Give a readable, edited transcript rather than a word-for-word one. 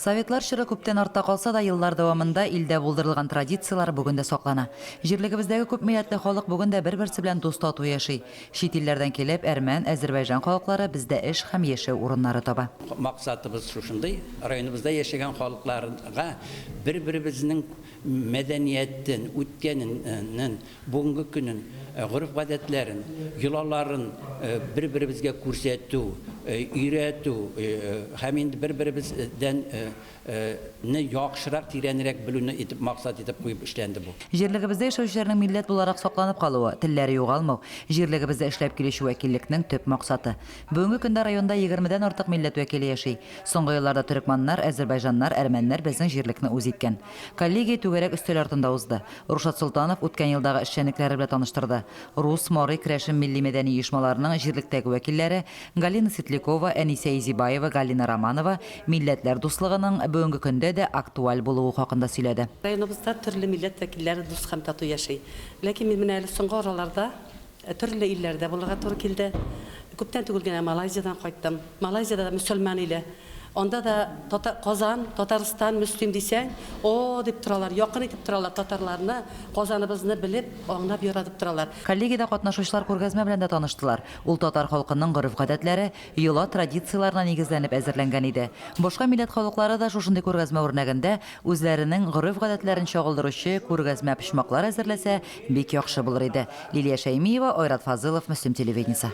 Советлар чоры күптән артта калса да, еллар дәвамында илдә булдырылган традициялар бүген дә саклана. Җирлегебездәге күп милләтле халык бүген дә бер-берсе белән дус тату яши. Чит илләрдән килеп, Әрмән, Азәрбайҗан халыклары бездә эш һәм яшәү урыннары таба. Максатыбыз шушындый, районыбызда яшәгән халыкларга бер-беребезнең мәдәнияттен, үткәнен, бүгенге көнен, гореф-гадәтләрен, йолаларын бер-беребезгә күрсәтү, өйрәтү һәм инде бер-беребездән не яхшырак, тирәнрәк белүне итеп максат итеп куеп эшләнде бу. Җирлегебездә яшәүчеләрнең милләт буларак сакланып калуы, телләре югалмау, җирлегебездә эшләп килүче вәкиллекнең төп максаты. Бүгенге көндә районда 20дән артык милләт вәкиле яши. Соңгы елларда төрекманнар, азәрбайҗаннар, әрмәннәр безнең җирлекне үз иткән. Коллегия түгәрәк өстәл артында узды. Рушад Солтанов үткән елдагы эшчәнлекләре белән таныштырды. Рус, Морый, Крәшим милли мәдәни оешмаларының җирлектәге вәкилләре Галина Светлякова, Әнисә Изибаева, Галина Романова милләтләр дуслыгының бүгенге көндә дә актуаль булуы хакында сөйләде. Районыбызда төрле милләт вәкилләре дус һәм тату яши. Ләкин мин менә соңгы араларда төрле илләрдә булырга туры килде. Күптән түгел генә Малайзиядан кайттым. Малайзиядә да мөселман иле. Онда да Казан, Татарстан, Мөслим дисәң, о дип торалар, якын итеп торалар татарларны, Казаныбызны белеп, аңлап яратып торалар. Коллегиядә катнашучылар күргәзмә белән дә таныштылар. Ул татар халкының гореф-гадәтләре, йола традицияларына нигезләнеп әзерләнгән иде. Башка милләт халыклары да шушындый күргәзмә үрнәгендә үзләренең гореф-гадәтләрен чагылдыручы күргәзмә почмаклар әзерләсә, бик яхшы булыр иде. Лилия Шәймиева, Айрат Фазылов, Мөслим телевидениесе.